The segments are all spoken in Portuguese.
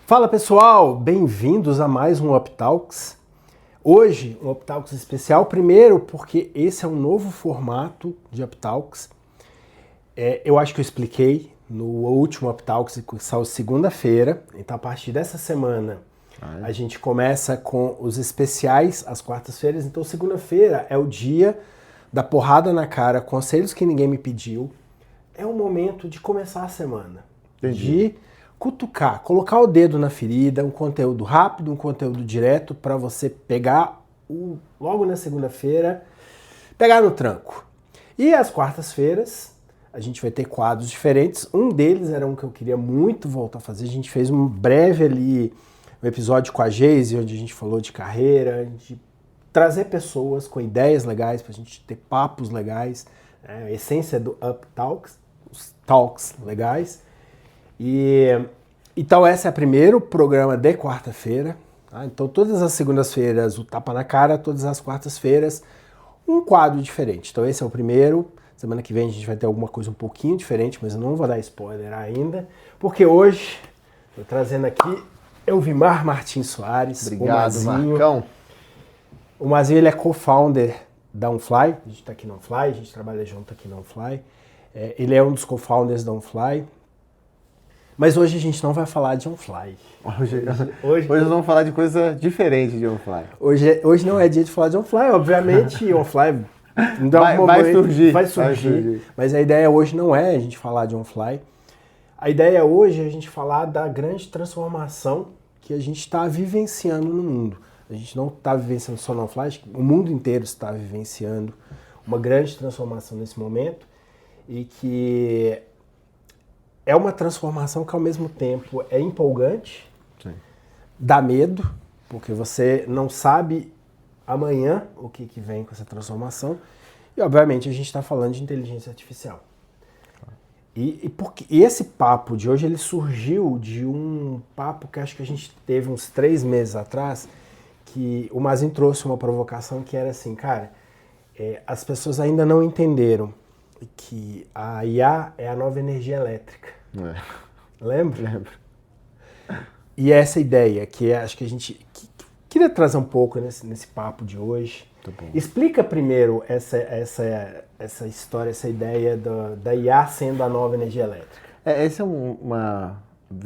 Fala pessoal, bem-vindos a mais um UpTalks. Hoje, um UpTalks especial, primeiro porque esse é um novo formato de UpTalks. Eu acho que eu expliquei no último UpTalks, que saiu segunda-feira, então a partir dessa semana a gente começa com os especiais às quartas-feiras, então segunda-feira é o dia da porrada na cara, conselhos que ninguém me pediu, é o momento de começar a semana. Entendi. De cutucar, colocar o dedo na ferida, um conteúdo rápido, um conteúdo direto para você pegar logo na segunda-feira, pegar no tranco. E às quartas-feiras a gente vai ter quadros diferentes. Um deles era um que eu queria muito voltar a fazer. A gente fez um breve ali, um episódio com a Geise, onde a gente falou de carreira, de trazer pessoas com ideias legais para a gente ter papos legais, né? A essência do UpTalks, os talks legais. Então esse é o primeiro programa de quarta-feira, tá? Então todas as segundas-feiras o tapa na cara, todas as quartas-feiras um quadro diferente. Então esse é o primeiro, semana que vem a gente vai ter alguma coisa um pouquinho diferente, mas eu não vou dar spoiler ainda, porque hoje estou trazendo aqui Elvimar Martins Soares. Obrigado, Marcão. O Mazinho, ele é co-founder da OnFly, a gente está aqui na OnFly, a gente trabalha junto aqui na OnFly. Ele é um dos co-founders da OnFly. Mas hoje a gente não vai falar de OnFly. Hoje nós vamos falar de coisa diferente de OnFly. Hoje não é dia de falar de OnFly, obviamente OnFly vai surgir. Mas a ideia hoje não é a gente falar de OnFly. A ideia hoje é a gente falar da grande transformação que a gente está vivenciando no mundo. A gente não está vivenciando só no OnFly, o mundo inteiro está vivenciando uma grande transformação nesse momento e que é uma transformação que ao mesmo tempo é empolgante, sim, dá medo, porque você não sabe amanhã o que vem com essa transformação. E obviamente a gente está falando de inteligência artificial. E esse papo de hoje ele surgiu de um papo que acho que a gente teve uns 3 meses atrás, que o Mazin trouxe uma provocação que era assim, cara, as pessoas ainda não entenderam que a IA é a nova energia elétrica. Lembra? Lembro. E essa ideia, que acho que a gente queria trazer um pouco nesse papo de hoje. Explica primeiro essa história, essa ideia da IA sendo a nova energia elétrica. Essa é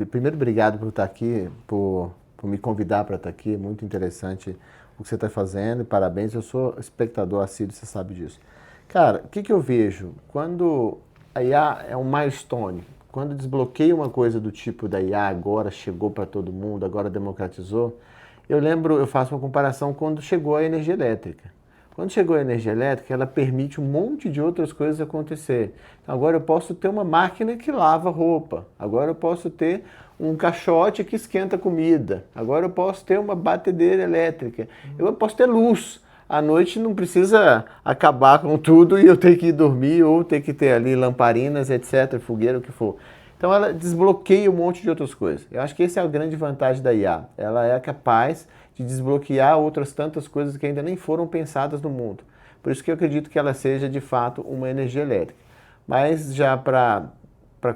Primeiro, obrigado por estar aqui, por me convidar para estar aqui. Muito interessante o que você está fazendo e parabéns. Eu sou espectador assíduo, você sabe disso. Cara, o que eu vejo? Quando a IA é um milestone, quando desbloqueia uma coisa do tipo da IA agora chegou para todo mundo, agora democratizou, eu faço uma comparação quando chegou a energia elétrica. Quando chegou a energia elétrica, ela permite um monte de outras coisas acontecer. Então, agora eu posso ter uma máquina que lava roupa, agora eu posso ter um caixote que esquenta comida, agora eu posso ter uma batedeira elétrica, eu posso ter luz. À noite não precisa acabar com tudo e eu ter que ir dormir ou ter que ter ali lamparinas, etc., fogueira, o que for. Então ela desbloqueia um monte de outras coisas. Eu acho que essa é a grande vantagem da IA. Ela é capaz de desbloquear outras tantas coisas que ainda nem foram pensadas no mundo. Por isso que eu acredito que ela seja de fato uma energia elétrica. Mas já para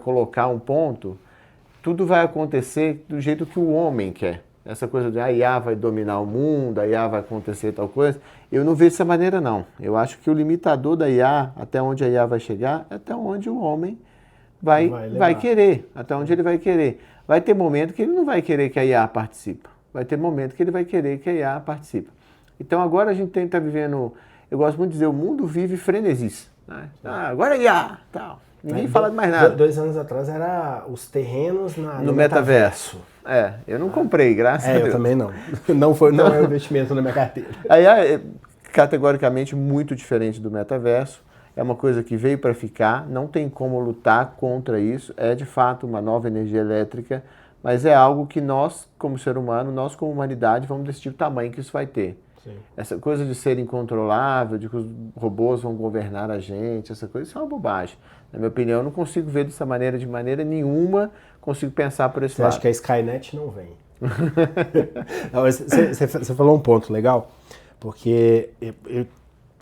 colocar um ponto, tudo vai acontecer do jeito que o homem quer. Essa coisa de a IA vai dominar o mundo, a IA vai acontecer tal coisa, eu não vejo dessa maneira não. Eu acho que o limitador da IA, até onde a IA vai chegar, é até onde o homem vai querer, até onde ele vai querer. Vai ter momento que ele não vai querer que a IA participe, vai ter momento que ele vai querer que a IA participe. Então agora a gente está vivendo, eu gosto muito de dizer, o mundo vive frenesis. Né? Agora a IA, tal. Ninguém fala de mais nada. 2 anos atrás era os terrenos no metaverso. Eu não comprei, graças a Deus. Eu também não. Não é um investimento na minha carteira. A IA é categoricamente muito diferente do metaverso. É uma coisa que veio para ficar, não tem como lutar contra isso. É de fato uma nova energia elétrica, mas é algo que nós, como ser humano, nós como humanidade, vamos decidir o tamanho que isso vai ter. Sim. Essa coisa de ser incontrolável, de que os robôs vão governar a gente, essa coisa, isso é uma bobagem. Na minha opinião, eu não consigo ver dessa maneira, de maneira nenhuma, consigo pensar por esse lado. Você acha que a Skynet não vem? Não, você falou um ponto legal, porque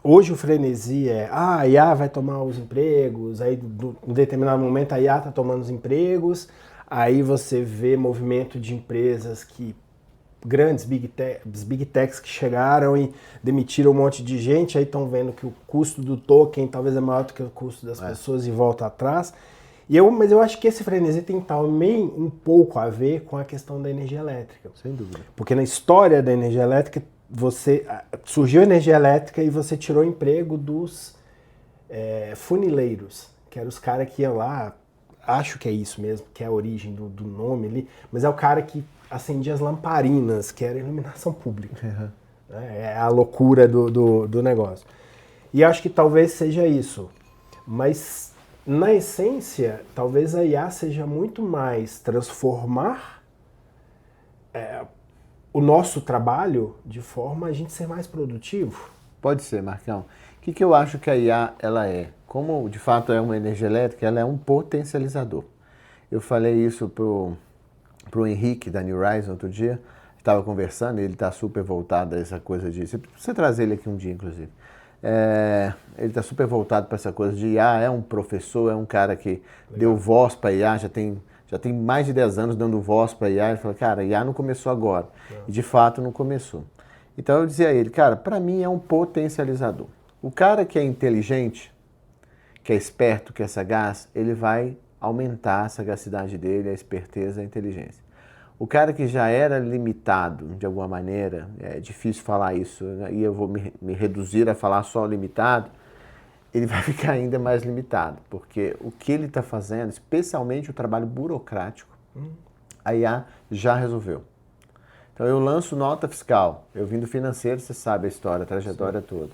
hoje o frenesi a IA vai tomar os empregos, aí em determinado momento a IA está tomando os empregos, aí você vê movimento de empresas grandes big techs que chegaram e demitiram um monte de gente, aí estão vendo que o custo do token talvez é maior do que o custo das pessoas e volta atrás. Mas eu acho que esse frenesi tem também um pouco a ver com a questão da energia elétrica. Sem dúvida. Porque na história da energia elétrica, surgiu a energia elétrica e você tirou o emprego dos funileiros, que eram os caras que iam lá, acho que é isso mesmo, que é a origem do nome ali, mas é o cara que acendia as lamparinas, que era iluminação pública. Uhum. É a loucura do negócio. E acho que talvez seja isso. Mas, na essência, talvez a IA seja muito mais transformar o nosso trabalho de forma a gente ser mais produtivo. Pode ser, Marcão. O que eu acho que a IA ela é? Como, de fato, é uma energia elétrica, ela é um potencializador. Eu falei isso pro Henrique, da New Rise, outro dia, estava conversando, ele está super voltado a essa coisa de... Você trazer ele aqui um dia, inclusive. Ele está super voltado para essa coisa de IA, é um professor, é um cara que deu voz para IA, já tem mais de 10 anos dando voz para IA. Ele fala, cara, IA não começou agora. E de fato não começou. Então eu dizia a ele, cara, para mim é um potencializador. O cara que é inteligente, que é esperto, que é sagaz, ele vai aumentar a sagacidade dele, a esperteza, a inteligência. O cara que já era limitado, de alguma maneira, é difícil falar isso, né? E eu vou me reduzir a falar só limitado, ele vai ficar ainda mais limitado, porque o que ele está fazendo, especialmente o trabalho burocrático, a IA já resolveu. Então eu lanço nota fiscal, eu vim do financeiro, você sabe a história, a trajetória toda.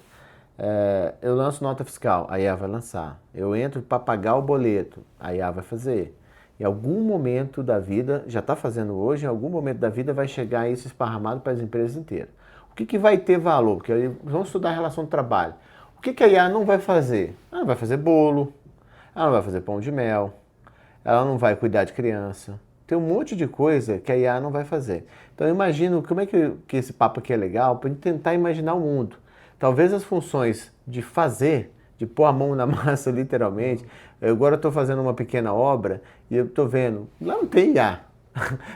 Eu lanço nota fiscal, a IA vai lançar. Eu entro para pagar o boleto, a IA vai fazer. Em algum momento da vida, já está fazendo hoje, em algum momento da vida vai chegar isso esparramado para as empresas inteiras. O que vai ter valor? Porque aí vamos estudar a relação de trabalho. O que a IA não vai fazer? Ela não vai fazer bolo, ela não vai fazer pão de mel, ela não vai cuidar de criança. Tem um monte de coisa que a IA não vai fazer. Então eu imagino, como é que esse papo aqui é legal, para a gente tentar imaginar o mundo. Talvez as funções de fazer, de pôr a mão na massa, literalmente. Eu agora estou fazendo uma pequena obra e eu estou vendo, lá não tem IA.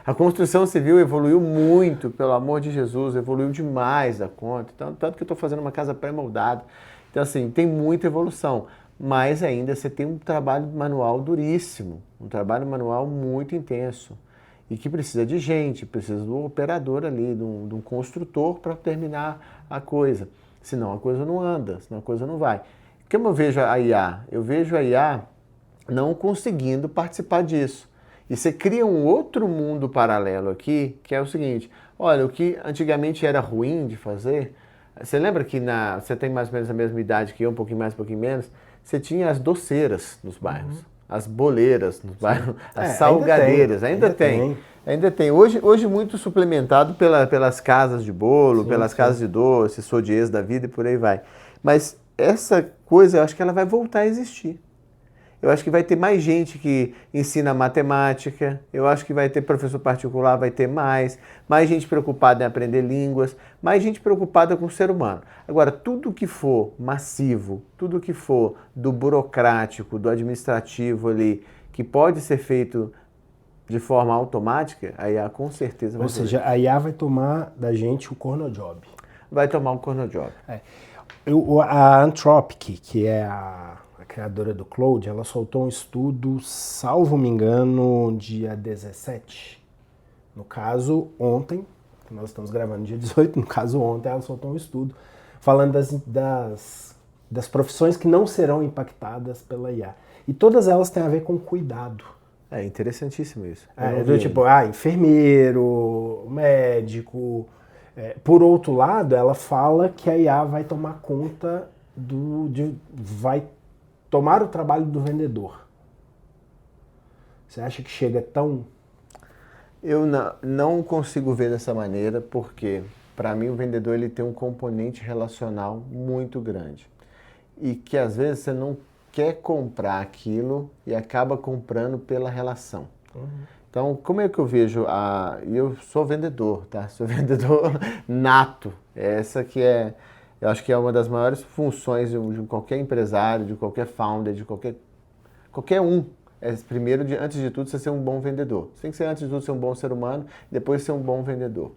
A construção civil evoluiu muito, pelo amor de Jesus, evoluiu demais da conta. Tanto que eu estou fazendo uma casa pré-moldada. Então, assim, tem muita evolução. Mas ainda você tem um trabalho manual duríssimo, um trabalho manual muito intenso. E que precisa de gente, precisa do operador ali, de um construtor para terminar a coisa. Senão a coisa não anda, senão a coisa não vai. Como eu vejo a IA? Eu vejo a IA não conseguindo participar disso. E você cria um outro mundo paralelo aqui, que é o seguinte, olha, o que antigamente era ruim de fazer, você lembra que você tem mais ou menos a mesma idade que eu, um pouquinho mais, um pouquinho menos, você tinha as doceiras nos bairros, as boleiras nos bairros, as salgadeiras, ainda tem. Hoje muito suplementado pelas casas de bolo, pelas casas de doce, sodiês da vida e por aí vai. Mas essa coisa, eu acho que ela vai voltar a existir. Eu acho que vai ter mais gente que ensina matemática, eu acho que vai ter professor particular, vai ter mais gente preocupada em aprender línguas, mais gente preocupada com o ser humano. Agora, tudo que for massivo, tudo que for do burocrático, do administrativo ali, que pode ser feito de forma automática, a IA com certeza vai Ou seja, a IA vai tomar da gente o cornojob. Vai tomar o cornojob. A Anthropic, que é a criadora do Claude, ela soltou um estudo, salvo me engano, dia 17. No caso, ontem, nós estamos gravando dia 18, no caso ontem ela soltou um estudo falando das profissões que não serão impactadas pela IA. E todas elas têm a ver com cuidado. É interessantíssimo isso. Tipo, enfermeiro, médico. Por outro lado, ela fala que a IA vai tomar conta vai tomar o trabalho do vendedor. Você acha que chega tão... Eu não consigo ver dessa maneira, porque para mim o vendedor ele tem um componente relacional muito grande. E que às vezes você não quer comprar aquilo e acaba comprando pela relação. Então, como é que eu vejo eu sou vendedor, tá? Sou vendedor nato. Essa que é Eu acho que é uma das maiores funções de qualquer empresário, de qualquer founder, de qualquer um. Primeiro, antes de tudo, você ser um bom vendedor. Você tem que ser, antes de tudo, ser um bom ser humano, depois ser um bom vendedor.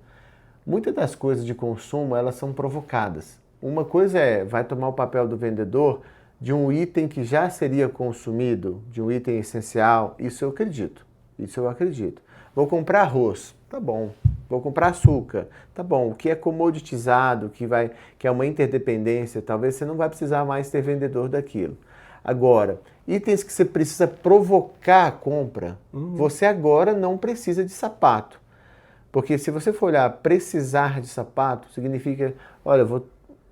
Muitas das coisas de consumo, elas são provocadas. Uma coisa vai tomar o papel do vendedor de um item que já seria consumido, de um item essencial. Isso eu acredito. Vou comprar arroz, tá bom. Vou comprar açúcar, tá bom. O que é comoditizado, que é uma interdependência, talvez você não vai precisar mais ter vendedor daquilo. Agora, itens que você precisa provocar a compra, você agora não precisa de sapato. Porque se você for olhar precisar de sapato, significa, olha,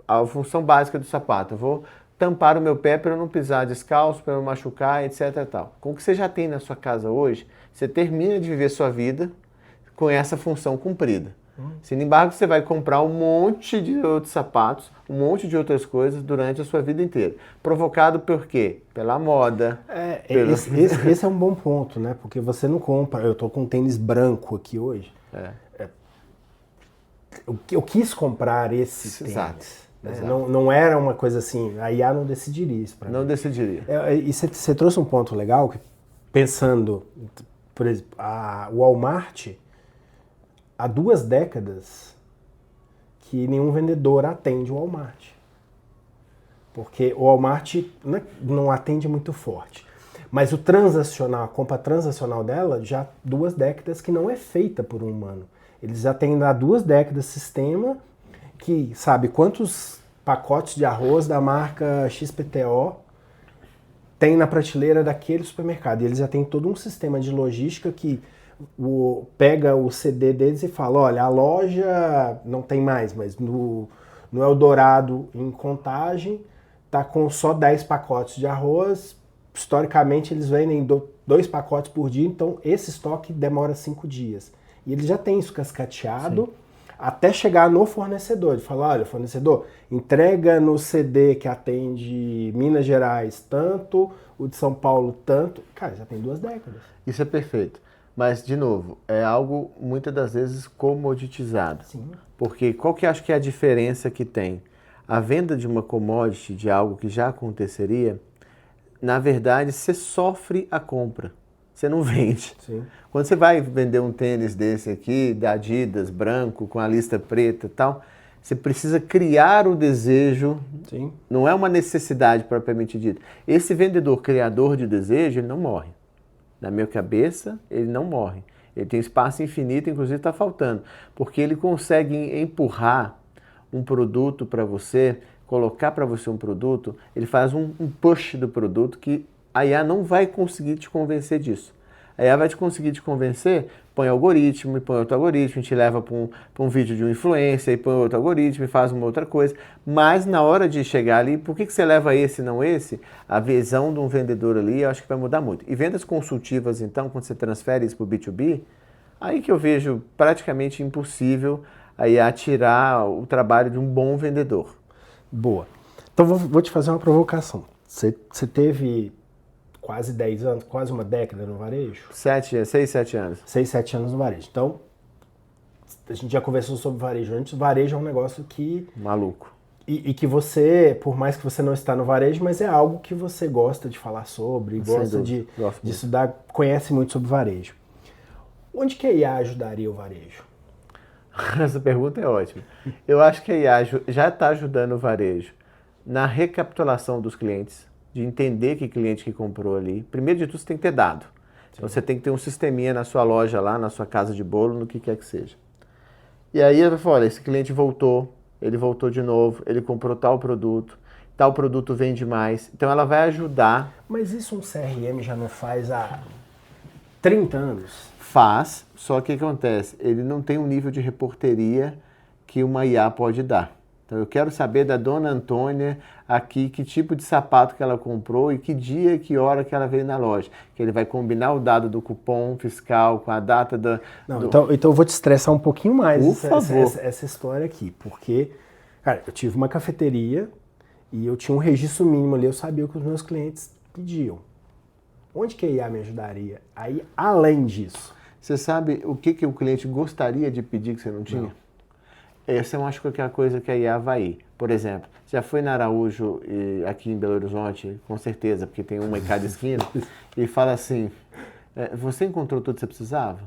a função básica do sapato, eu vou tampar o meu pé para eu não pisar descalço, para eu não machucar, etc. Tal. Com o que você já tem na sua casa hoje, você termina de viver sua vida com essa função cumprida. Sin embargo, você vai comprar um monte de outros sapatos, um monte de outras coisas durante a sua vida inteira. Provocado por quê? Pela moda. Esse é um bom ponto, né? Porque você não compra. Eu tô com um tênis branco aqui hoje. Eu quis comprar esse tênis. Né? Não era uma coisa assim, a IA não decidiria isso para mim. Não decidiria. E você trouxe um ponto legal, que, pensando, por exemplo, o Walmart, há 2 décadas que nenhum vendedor atende o Walmart. Porque o Walmart não atende muito forte. Mas o transacional, a compra transacional dela, já há 2 décadas que não é feita por um humano. Eles já têm há 2 décadas sistema que sabe quantos pacotes de arroz da marca XPTO tem na prateleira daquele supermercado. E eles já têm todo um sistema de logística que pega o CD deles e fala, olha, a loja não tem mais, mas no Eldorado, em Contagem, tá com só 10 pacotes de arroz. Historicamente, eles vendem 2 pacotes por dia, então esse estoque demora 5 dias. E eles já têm isso cascateado. Sim. Até chegar no fornecedor. Ele fala, olha, fornecedor, entrega no CD que atende Minas Gerais tanto, o de São Paulo tanto. Cara, já tem 2 décadas. Isso é perfeito. Mas, de novo, é algo muitas das vezes comoditizado. Sim. Porque qual que acho que é a diferença que tem? A venda de uma commodity, de algo que já aconteceria, na verdade, você sofre a compra. Você não vende. Sim. Quando você vai vender um tênis desse aqui, da Adidas, branco, com a lista preta e tal, você precisa criar o desejo. Sim. Não é uma necessidade propriamente dita. Esse vendedor criador de desejo, ele não morre. Na minha cabeça, ele não morre. Ele tem espaço infinito, inclusive está faltando. Porque ele consegue empurrar um produto para você, colocar para você um produto, ele faz um push do produto que a IA não vai conseguir te convencer disso. A IA vai te conseguir te convencer, põe algoritmo, e põe outro algoritmo, te leva para um vídeo de um influencer, e põe outro algoritmo, e faz uma outra coisa. Mas na hora de chegar ali, por que você leva esse e não esse? A visão de um vendedor ali, eu acho que vai mudar muito. E vendas consultivas, então, quando você transfere isso para o B2B, aí que eu vejo praticamente impossível a IA tirar o trabalho de um bom vendedor. Boa. Então vou te fazer uma provocação. Você teve quase 10 anos, quase uma década no varejo? 6, 7 anos. 6, 7 anos no varejo. Então, a gente já conversou sobre varejo antes. O varejo é um negócio que... Maluco. E que você, por mais que você não está no varejo, mas é algo que você gosta de falar sobre, gosta de estudar, conhece muito sobre varejo. Onde que a IA ajudaria o varejo? Essa pergunta é ótima. Eu acho que a IA já está ajudando o varejo na recapitulação dos clientes, de entender que cliente que comprou ali. Primeiro de tudo, você tem que ter dado. Então, você tem que ter um sisteminha na sua loja lá, na sua casa de bolo, no que quer que seja. E aí, eu falo, olha, esse cliente voltou, ele voltou de novo, ele comprou tal produto vende mais. Então, ela vai ajudar. Mas isso um CRM já não faz há 30 anos? Faz, só que o que acontece? Ele não tem um nível de reporteria que uma IA pode dar. Então, eu quero saber da dona Antônia aqui que tipo de sapato que ela comprou e que dia e que hora que ela veio na loja. Que ele vai combinar o dado do cupom fiscal com a data da... Não, então eu vou te estressar um pouquinho mais Por favor. Essa história aqui. Porque, cara, eu tive uma cafeteria e eu tinha um registro mínimo ali, eu sabia o que os meus clientes pediam. Onde que a IA me ajudaria? Aí, além disso... Você sabe o que o cliente gostaria de pedir que você não tinha? Não. Essa eu acho que é a coisa que a IA vai ir. Por exemplo, já foi na Araújo, aqui em Belo Horizonte, com certeza, porque tem uma em cada esquina, e fala assim, você encontrou tudo que você precisava?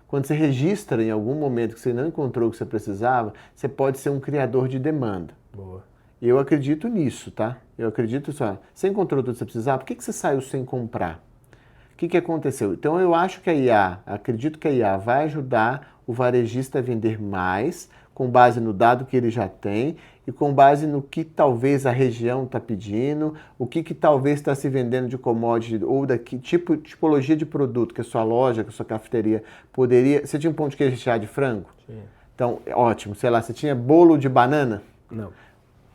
Quando você registra em algum momento que você não encontrou o que você precisava, você pode ser um criador de demanda. Boa. Eu acredito nisso, tá? Eu acredito só. Você encontrou tudo que você precisava, por que você saiu sem comprar? O que aconteceu? Então eu acho que acredito que a IA vai ajudar o varejista a vender mais, com base no dado que ele já tem e com base no que talvez a região está pedindo, o que talvez está se vendendo de commodity ou da tipologia de produto que a sua loja, que a sua cafeteria poderia... Você tinha um pão de queijo recheado de frango? Sim. Então, ótimo. Sei lá, você tinha bolo de banana? Não.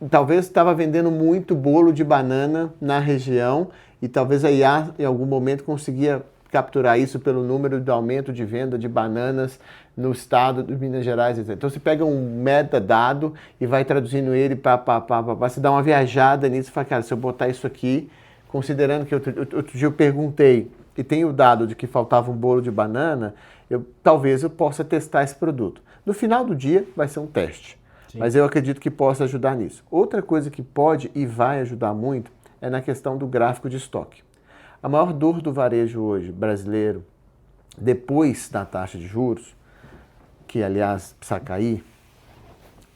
Talvez estava vendendo muito bolo de banana na região e talvez a IA em algum momento conseguia capturar isso pelo número de aumento de venda de bananas no estado de Minas Gerais. Então você pega um metadado e vai traduzindo ele para se dar uma viajada nisso e fala, cara, se eu botar isso aqui, considerando que outro dia eu perguntei e tem o dado de que faltava um bolo de banana, talvez eu possa testar esse produto. No final do dia vai ser um teste. Sim. Mas eu acredito que possa ajudar nisso. Outra coisa que pode e vai ajudar muito é na questão do gráfico de estoque. A maior dor do varejo hoje, brasileiro, depois da taxa de juros, que aliás precisa cair,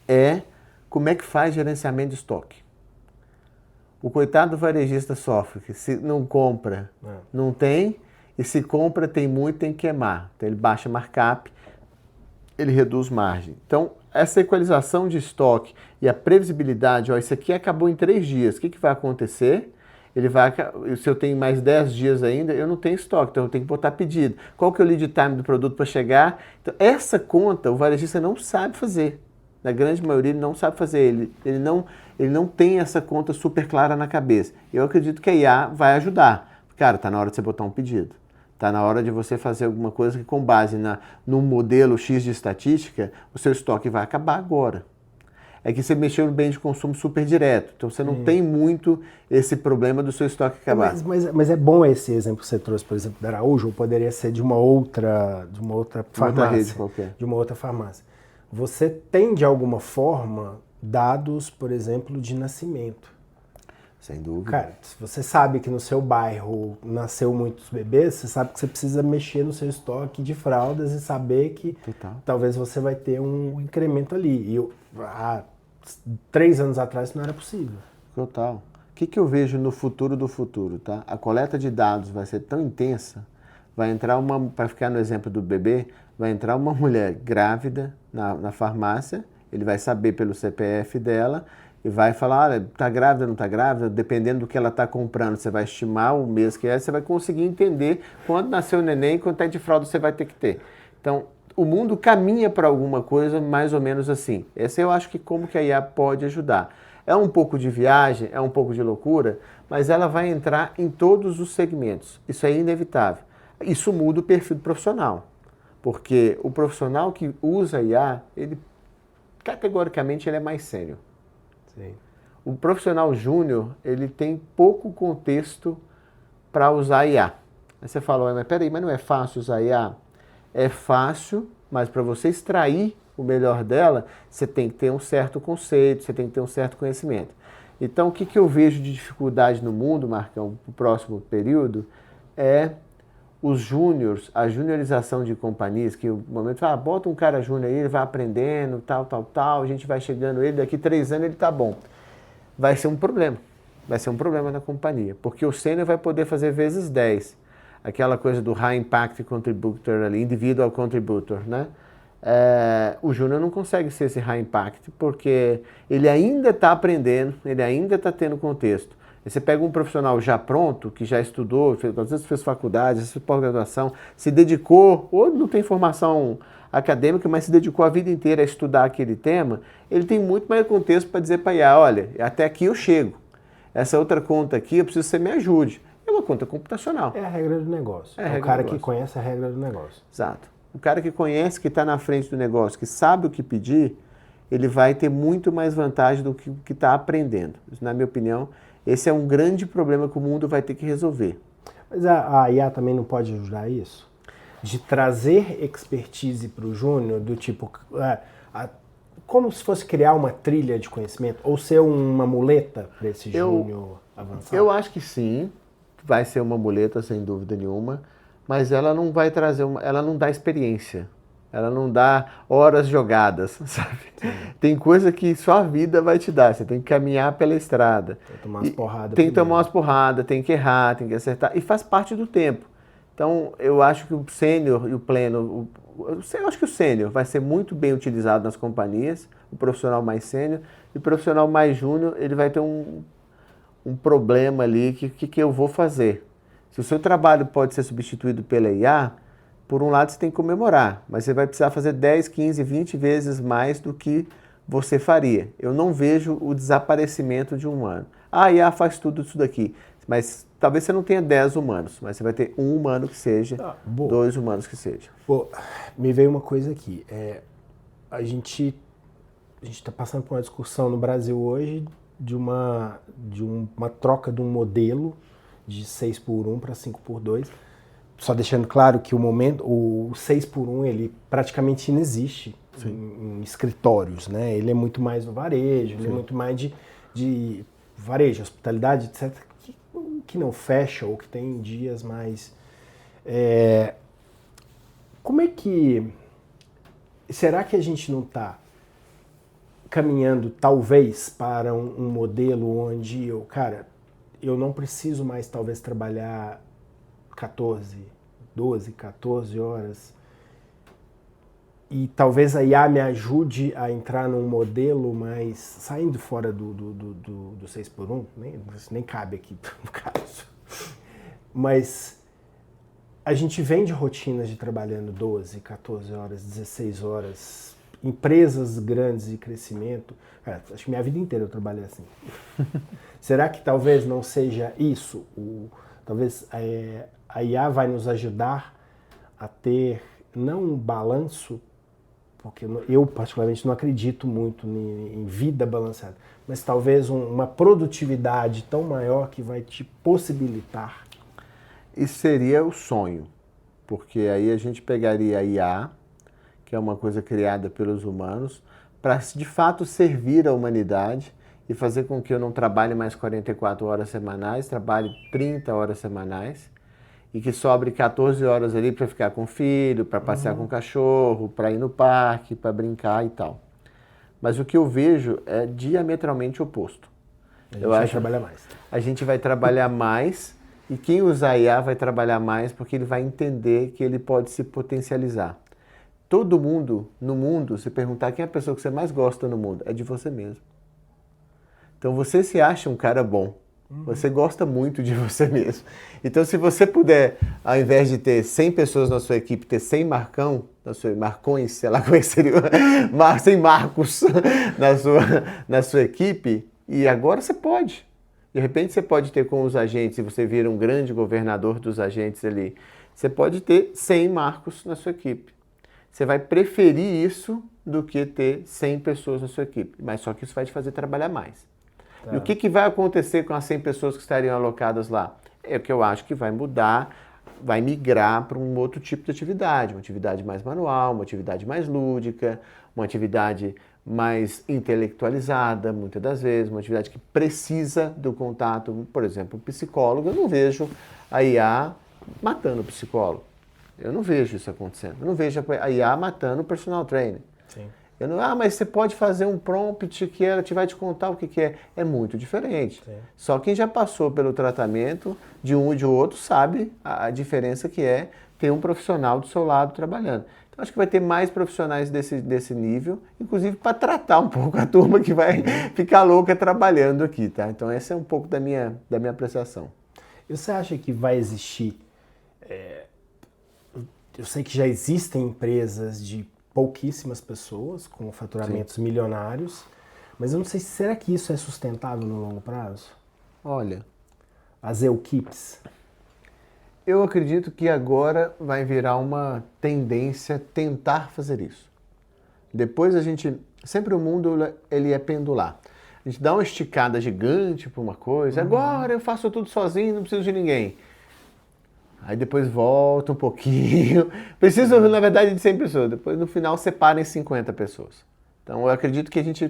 é como é que faz gerenciamento de estoque. O coitado do varejista sofre, que se não compra, não tem, e se compra tem muito, tem que queimar. Então ele baixa markup, ele reduz margem. Então, essa equalização de estoque e a previsibilidade, isso aqui acabou em 3 dias, o que vai acontecer? Se eu tenho mais 10 dias ainda, eu não tenho estoque, então eu tenho que botar pedido. Qual que é o lead time do produto para chegar? Então, essa conta o varejista não sabe fazer. Na grande maioria ele não sabe fazer, ele não tem essa conta super clara na cabeça. Eu acredito que a IA vai ajudar. Cara, está na hora de você botar um pedido. Está na hora de você fazer alguma coisa que com base no modelo X de estatística, o seu estoque vai acabar agora. É que você mexeu no bem de consumo super direto. Então você não tem muito esse problema do seu estoque acabar. Mas é bom esse exemplo que você trouxe, por exemplo, da Araújo, ou poderia ser de uma outra farmácia. Outra rede qualquer. De uma outra farmácia. Você tem, de alguma forma, dados, por exemplo, de nascimento. Sem dúvida. Cara, se você sabe que no seu bairro nasceu muitos bebês, você sabe que você precisa mexer no seu estoque de fraldas e saber que talvez você vai ter um incremento ali. E há 3 anos atrás isso não era possível. Total. O que eu vejo no futuro do futuro, tá? A coleta de dados vai ser tão intensa, vai entrar para ficar no exemplo do bebê, vai entrar uma mulher grávida na farmácia, ele vai saber pelo CPF dela, e vai falar, olha, tá grávida, não tá grávida, dependendo do que ela tá comprando, você vai estimar o mês que é, você vai conseguir entender quando nasceu o neném, quanto é de fralda você vai ter que ter. Então, o mundo caminha para alguma coisa mais ou menos assim. Essa eu acho que como que a IA pode ajudar. É um pouco de viagem, é um pouco de loucura, mas ela vai entrar em todos os segmentos. Isso é inevitável. Isso muda o perfil do profissional, porque o profissional que usa a IA, ele categoricamente ele é mais sério. Sim. O profissional júnior, ele tem pouco contexto para usar IA. Aí você fala, mas peraí, mas não é fácil usar IA? É fácil, mas para você extrair o melhor dela, você tem que ter um certo conceito, você tem que ter um certo conhecimento. Então, o que eu vejo de dificuldade no mundo, Marcão, no próximo período, é os júniors, a juniorização de companhias, que o momento fala, bota um cara júnior aí, ele vai aprendendo, tal, a gente vai chegando ele, daqui 3 anos ele tá bom. Vai ser um problema. Vai ser um problema na companhia, porque o sênior vai poder fazer vezes 10. Aquela coisa do high impact contributor ali, individual contributor, né? O júnior não consegue ser esse high impact, porque ele ainda está aprendendo, ele ainda está tendo contexto. Você pega um profissional já pronto, que já estudou, às vezes fez faculdade, às vezes pós-graduação, se dedicou, ou não tem formação acadêmica, mas se dedicou a vida inteira a estudar aquele tema, ele tem muito mais contexto para dizer para a IA, olha, até aqui eu chego. Essa outra conta aqui, eu preciso que você me ajude. É uma conta computacional. É a regra do negócio. É o cara que conhece a regra do negócio. Exato. O cara que conhece, que está na frente do negócio, que sabe o que pedir, ele vai ter muito mais vantagem do que está aprendendo. Na minha opinião, esse é um grande problema que o mundo vai ter que resolver. Mas a IA também não pode ajudar isso? De trazer expertise para o júnior, do tipo, como se fosse criar uma trilha de conhecimento ou ser uma muleta para esse júnior avançado? Eu acho que sim, vai ser uma muleta sem dúvida nenhuma, mas ela não vai trazer ela não dá experiência. Ela não dá horas jogadas, sabe? Sim. Tem coisa que só a vida vai te dar. Você tem que caminhar pela estrada. Tem que tomar umas porradas. Tem que tomar umas porradas, tem que errar, tem que acertar. E faz parte do tempo. Então, eu acho que o sênior e o pleno... Eu acho que o sênior vai ser muito bem utilizado nas companhias, o profissional mais sênior. E o profissional mais júnior, ele vai ter um problema ali, que eu vou fazer. Se o seu trabalho pode ser substituído pela IA... Por um lado, você tem que comemorar, mas você vai precisar fazer 10, 15, 20 vezes mais do que você faria. Eu não vejo o desaparecimento de um humano. A IA faz tudo isso daqui, mas talvez você não tenha 10 humanos, mas você vai ter um humano que seja, 2 humanos que seja. Me veio uma coisa aqui. A gente está passando por uma discussão no Brasil hoje de uma troca de um modelo de 6x1 para 5x2. Só deixando claro que o 6x1 ele praticamente inexiste em escritórios, né? Ele é muito mais no varejo, ele é muito mais de varejo, hospitalidade, etc. Que não fecha ou que tem dias mais... Como é que... Será que a gente não está caminhando, talvez, para um modelo onde eu não preciso mais, talvez, trabalhar 12, 14 horas e talvez a IA me ajude a entrar num modelo mais saindo fora do 6x1, nem cabe aqui no caso, mas a gente vem de rotinas de trabalhando 12, 14 horas, 16 horas, empresas grandes de crescimento, acho que minha vida inteira eu trabalhei assim. Será que talvez não seja isso? Talvez a IA vai nos ajudar a ter, não um balanço, porque eu particularmente não acredito muito em vida balanceada, mas talvez uma produtividade tão maior que vai te possibilitar. Isso seria o sonho, porque aí a gente pegaria a IA, que é uma coisa criada pelos humanos, para de fato servir a humanidade e fazer com que eu não trabalhe mais 44 horas semanais, trabalhe 30 horas semanais e que sobre 14 horas ali para ficar com o filho, para passear com o cachorro, para ir no parque, para brincar e tal. Mas o que eu vejo é diametralmente oposto. A gente vai trabalhar mais. A gente vai trabalhar mais e quem usar IA vai trabalhar mais porque ele vai entender que ele pode se potencializar. Todo mundo no mundo, se perguntar quem é a pessoa que você mais gosta no mundo, é de você mesmo. Então você se acha um cara bom, você gosta muito de você mesmo. Então se você puder, ao invés de ter 100 pessoas na sua equipe, ter 100 marcões, sei lá como é que seria, 100 marcos na sua equipe, e agora você pode. De repente você pode ter com os agentes, se você vira um grande governador dos agentes ali, você pode ter 100 marcos na sua equipe. Você vai preferir isso do que ter 100 pessoas na sua equipe, mas só que isso vai te fazer trabalhar mais. E o que vai acontecer com as 100 pessoas que estariam alocadas lá? É o que eu acho que vai mudar, vai migrar para um outro tipo de atividade, uma atividade mais manual, uma atividade mais lúdica, uma atividade mais intelectualizada, muitas das vezes, uma atividade que precisa do contato, por exemplo, um psicólogo. Eu não vejo a IA matando o psicólogo. Eu não vejo isso acontecendo. Eu não vejo a IA matando o personal trainer. Sim. Mas você pode fazer um prompt que ela vai te contar o que é. É muito diferente. Sim. Só quem já passou pelo tratamento de um e de outro sabe a diferença que é ter um profissional do seu lado trabalhando. Então acho que vai ter mais profissionais desse nível, inclusive para tratar um pouco a turma que vai ficar louca trabalhando aqui, tá? Então essa é um pouco da minha apreciação. E você acha que vai existir... Eu sei que já existem empresas de pouquíssimas pessoas, com faturamentos milionários, mas eu não sei, será que isso é sustentável no longo prazo? Olha, as equipes. Eu acredito que agora vai virar uma tendência tentar fazer isso. Depois sempre o mundo ele é pendular. A gente dá uma esticada gigante para uma coisa, agora eu faço tudo sozinho, não preciso de ninguém. Aí depois volta um pouquinho. Preciso, na verdade, de 100 pessoas. Depois, no final, separa em 50 pessoas. Então eu acredito que a gente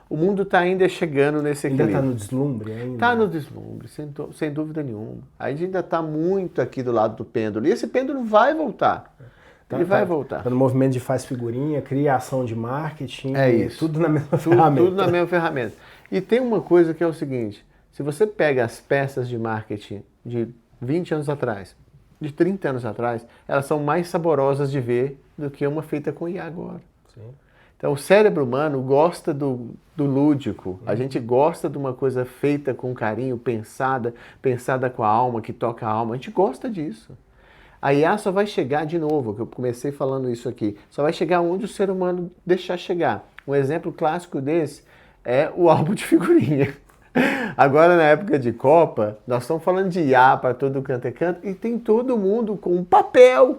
o mundo está ainda chegando nesse equilíbrio. Ainda está no deslumbre? Está no deslumbre, sem dúvida nenhuma. A gente ainda está muito aqui do lado do pêndulo. E esse pêndulo vai voltar. Ele vai voltar. Está no movimento de faz figurinha, criação de marketing. É isso. Tudo na mesma ferramenta. Tudo na mesma ferramenta. E tem uma coisa que é o seguinte. Se você pega as peças de marketing de 20 anos atrás, de 30 anos atrás, elas são mais saborosas de ver do que uma feita com IA agora. Sim. Então, o cérebro humano gosta do lúdico. A gente gosta de uma coisa feita com carinho, pensada com a alma, que toca a alma. A gente gosta disso. A IA só vai chegar, de novo, que eu comecei falando isso aqui, só vai chegar onde o ser humano deixar chegar. Um exemplo clássico desse é o álbum de figurinha. Agora, na época de Copa, nós estamos falando de IA para todo canto é canto, e tem todo mundo com um papel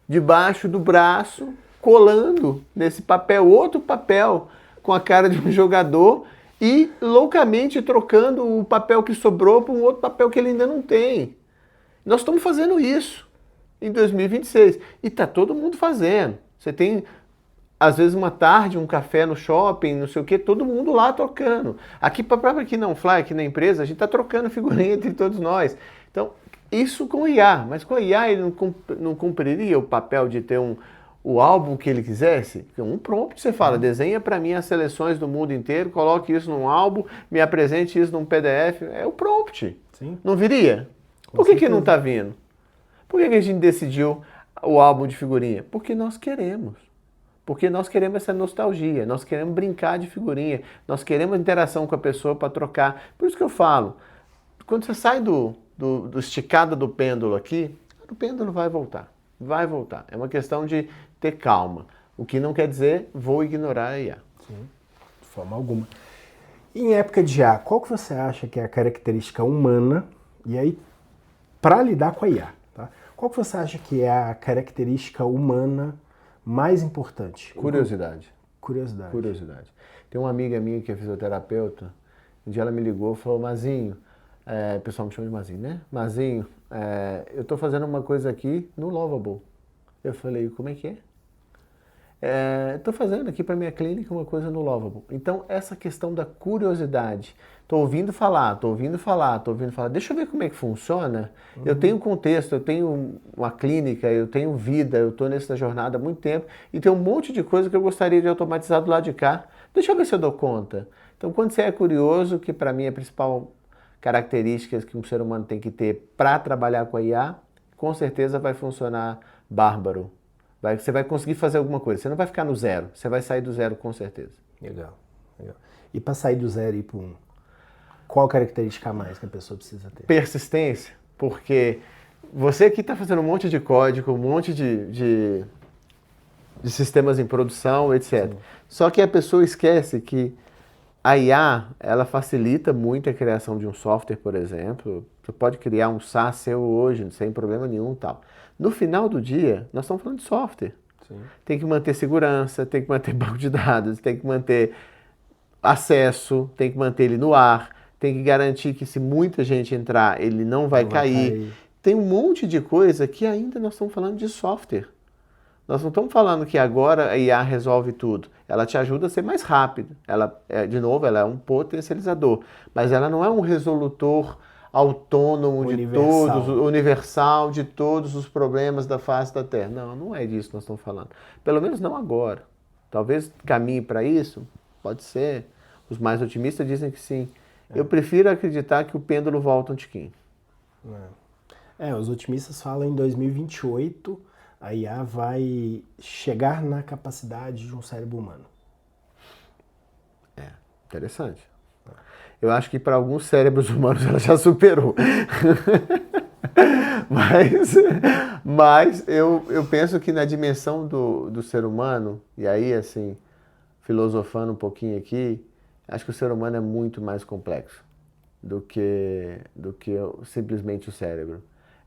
debaixo do braço, colando nesse papel, outro papel com a cara de um jogador e loucamente trocando o papel que sobrou por um outro papel que ele ainda não tem. Nós estamos fazendo isso em 2026 e está todo mundo fazendo. Você tem, às vezes, uma tarde, um café no shopping, não sei o que, todo mundo lá trocando. Aqui não Fly, aqui na empresa, a gente está trocando figurinha entre todos nós. Então, isso com IA, mas com IA ele não cumpriria o papel de ter o álbum que ele quisesse? Um prompt, você fala, desenha para mim as seleções do mundo inteiro, coloque isso num álbum, me apresente isso num PDF. É o prompt. Sim. Não viria? Por que não está vindo? Por que a gente decidiu o álbum de figurinha? Porque nós queremos. Porque nós queremos essa nostalgia, nós queremos brincar de figurinha, nós queremos interação com a pessoa para trocar. Por isso que eu falo, quando você sai do esticado do pêndulo aqui, o pêndulo vai voltar. Vai voltar. É uma questão de ter calma. O que não quer dizer, vou ignorar a IA. Sim, de forma alguma. E em época de IA, qual que você acha que é a característica humana, e aí, para lidar com a IA, tá? Qual que você acha que é a característica humana mais importante? Curiosidade. Curiosidade. Tem uma amiga minha que é fisioterapeuta, um dia ela me ligou e falou, Mazinho, o pessoal me chama de Mazinho, né? Mazinho, eu estou fazendo uma coisa aqui no Lovable. Eu falei, como é que é? Estou fazendo aqui para minha clínica uma coisa no Lovable. Então, essa questão da curiosidade. Estou ouvindo falar, deixa eu ver como é que funciona. Eu tenho contexto, eu tenho uma clínica, eu tenho vida, eu estou nessa jornada há muito tempo e tem um monte de coisa que eu gostaria de automatizar do lado de cá. Deixa eu ver se eu dou conta. Então, quando você é curioso, que para mim é a principal característica que um ser humano tem que ter para trabalhar com a IA, com certeza vai funcionar bárbaro. Você vai conseguir fazer alguma coisa. Você não vai ficar no zero. Você vai sair do zero com certeza. Legal. E para sair do zero e ir para um, qual característica a mais que a pessoa precisa ter? Persistência. Porque você aqui está fazendo um monte de código, um monte de sistemas em produção, etc. Sim. Só que a pessoa esquece que a IA, ela facilita muito a criação de um software, por exemplo. Você pode criar um SaaS seu hoje, sem problema nenhum, tal. No final do dia, nós estamos falando de software. Sim. Tem que manter segurança, tem que manter banco de dados, tem que manter acesso, tem que manter ele no ar, tem que garantir que se muita gente entrar, ele não vai cair. Tem um monte de coisa que ainda nós estamos falando de software. Nós não estamos falando que agora a IA resolve tudo. Ela te ajuda a ser mais rápido. De novo, ela é um potencializador. Mas ela não é um resolutor autônomo universal de todos os problemas da face da Terra. Não é disso que nós estamos falando. Pelo menos não agora. Talvez caminhe para isso, pode ser. Os mais otimistas dizem que sim. Eu prefiro acreditar que o pêndulo volta um tiquinho. Os otimistas falam em 2028... a IA vai chegar na capacidade de um cérebro humano. Interessante. Eu acho que para alguns cérebros humanos ela já superou. mas eu penso que na dimensão do ser humano, e aí assim, filosofando um pouquinho aqui, acho que o ser humano é muito mais complexo do que simplesmente o cérebro.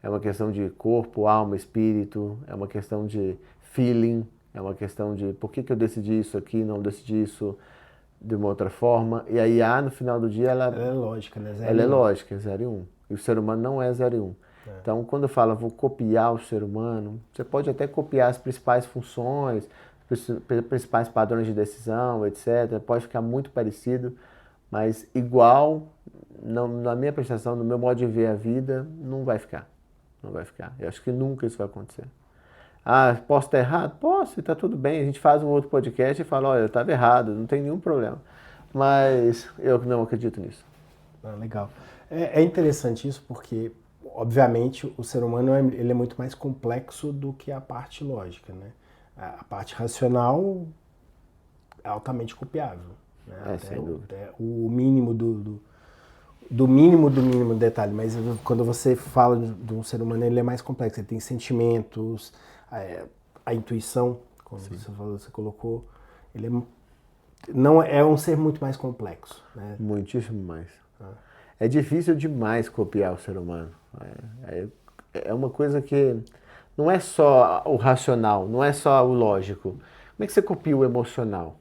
É uma questão de corpo, alma, espírito, é uma questão de feeling, é uma questão de por que eu decidi isso aqui, não decidi isso de uma outra forma. E a IA, no final do dia, ela é lógica, né? Ela é lógica, 0 e 1. E o ser humano não é 0 e 1. Então, quando eu falo, vou copiar o ser humano, você pode até copiar as principais funções, principais padrões de decisão, etc. Pode ficar muito parecido, mas igual, na minha prestação, no meu modo de ver a vida, não vai ficar. Não vai ficar. Eu acho que nunca isso vai acontecer. Ah, posso estar errado? Posso, está tudo bem. A gente faz um outro podcast e fala, olha, eu estava errado, não tem nenhum problema. Mas eu não acredito nisso. Legal. É interessante isso porque, obviamente, o ser humano ele é muito mais complexo do que a parte lógica, né? A parte racional é altamente copiável. Né? Sem dúvida. Até o mínimo do mínimo detalhe. Mas quando você fala de um ser humano, ele é mais complexo. Ele tem sentimentos, a intuição, como você colocou, ele não é um ser muito mais complexo. Né? Muitíssimo mais. É difícil demais copiar o ser humano. É uma coisa que não é só o racional, não é só o lógico. Como é que você copia o emocional?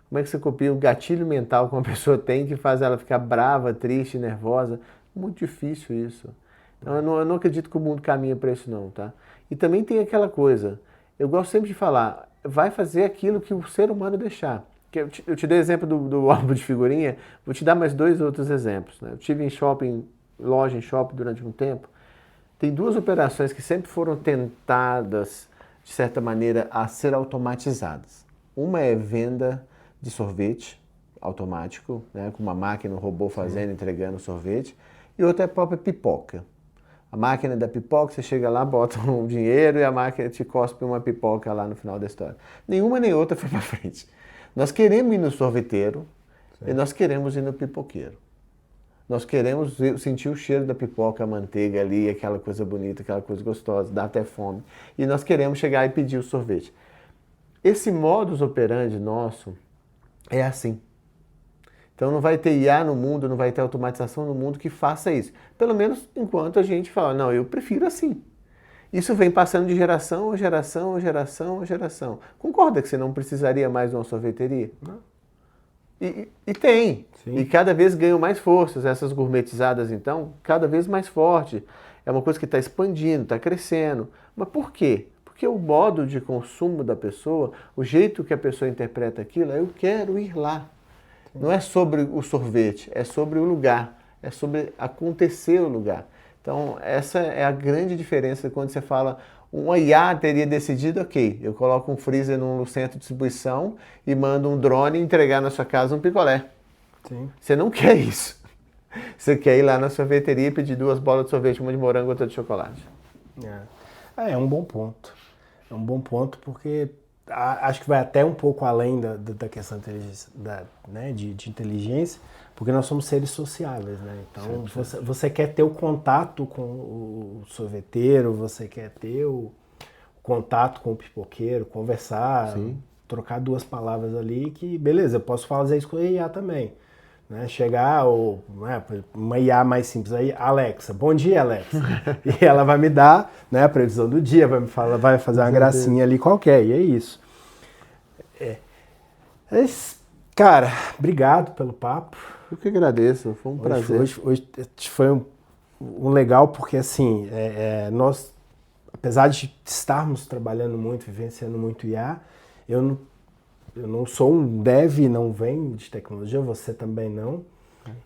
Como é que você copia o gatilho mental que uma pessoa tem que faz ela ficar brava, triste, nervosa? Muito difícil isso. Então, eu não acredito que o mundo caminha para isso não, tá? E também tem aquela coisa, eu gosto sempre de falar, vai fazer aquilo que o ser humano deixar. Eu te dei exemplo do álbum de figurinha, vou te dar mais 2 outros exemplos. Né? Eu estive em loja em shopping durante um tempo. Tem 2 operações que sempre foram tentadas, de certa maneira, a ser automatizadas. Uma é venda de sorvete automático, né? Com uma máquina, um robô fazendo, entregando sorvete. E outra é a própria pipoca. A máquina da pipoca, você chega lá, bota um dinheiro e a máquina te cospe uma pipoca lá no final da história. Nenhuma nem outra foi para frente. Nós queremos ir no sorveteiro e nós queremos ir no pipoqueiro. Nós queremos sentir o cheiro da pipoca, a manteiga ali, aquela coisa bonita, aquela coisa gostosa, dá até fome. E nós queremos chegar e pedir o sorvete. Esse modus operandi nosso é assim. Então não vai ter IA no mundo, não vai ter automatização no mundo que faça isso. Pelo menos enquanto a gente fala, não, eu prefiro assim. Isso vem passando de geração a geração a geração a geração. Concorda que você não precisaria mais de uma sorveteria? Não. E tem. Sim. E cada vez ganham mais forças. Essas gourmetizadas, então, cada vez mais forte. É uma coisa que está expandindo, está crescendo. Mas por quê? Porque o modo de consumo da pessoa, o jeito que a pessoa interpreta aquilo, é eu quero ir lá. Sim. Não é sobre o sorvete, é sobre o lugar. É sobre acontecer o lugar. Então, essa é a grande diferença quando você fala, uma IA teria decidido, ok, eu coloco um freezer no centro de distribuição e mando um drone entregar na sua casa um picolé. Sim. Você não quer isso. Você quer ir lá na sorveteria e pedir 2 bolas de sorvete, uma de morango e outra de chocolate. É um bom ponto. É um bom ponto porque acho que vai até um pouco além da questão de inteligência, porque nós somos seres sociáveis, né? Então, você quer ter o contato com o sorveteiro, você quer ter o contato com o pipoqueiro, conversar, sim, trocar 2 palavras ali que, beleza, eu posso fazer isso com a IA também. Né? Chegar, uma IA mais simples aí, Alexa, bom dia, Alexa. E ela vai me dar, né, a previsão do dia, vai fazer uma gracinha ali qualquer, e é isso. Cara, obrigado pelo papo. Eu que agradeço, foi um prazer. Hoje foi um legal porque, assim, nós, apesar de estarmos trabalhando muito, vivenciando muito IA, eu não sou um dev, não venho de tecnologia, você também não.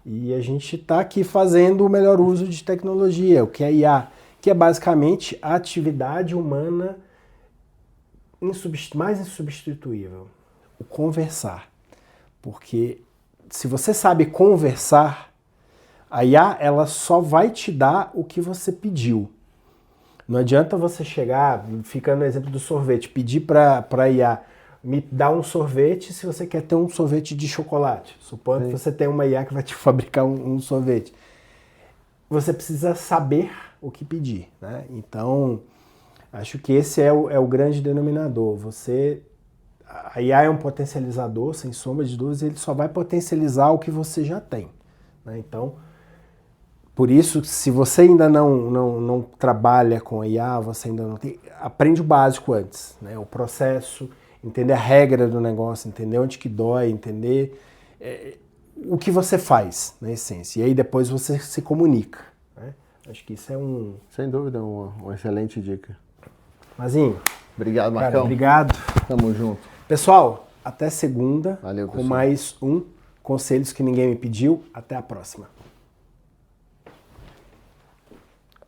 E a gente está aqui fazendo o melhor uso de tecnologia, o que é IA, que é basicamente a atividade humana mais insubstituível, o conversar. Porque se você sabe conversar, a IA ela só vai te dar o que você pediu. Não adianta você chegar, ficando no exemplo do sorvete, pedir para a IA me dar um sorvete se você quer ter um sorvete de chocolate. Supondo que você tem uma IA que vai te fabricar um sorvete. Você precisa saber o que pedir, né? Então, acho que esse é o grande denominador. A IA é um potencializador, sem sombra de dúvidas, ele só vai potencializar o que você já tem. Né? Então, por isso, se você ainda não trabalha com a IA, você ainda não tem, aprende o básico antes, né? O processo, entender a regra do negócio, entender onde que dói, entender o que você faz, na essência. E aí depois você se comunica. Né? Acho que isso é sem dúvida, uma excelente dica. Mazinho. Obrigado, Marcão. Cara, obrigado. Tamo junto. Pessoal, até segunda. Valeu, com pessoal. mais um Conselhos que Ninguém Me Pediu. Até a próxima.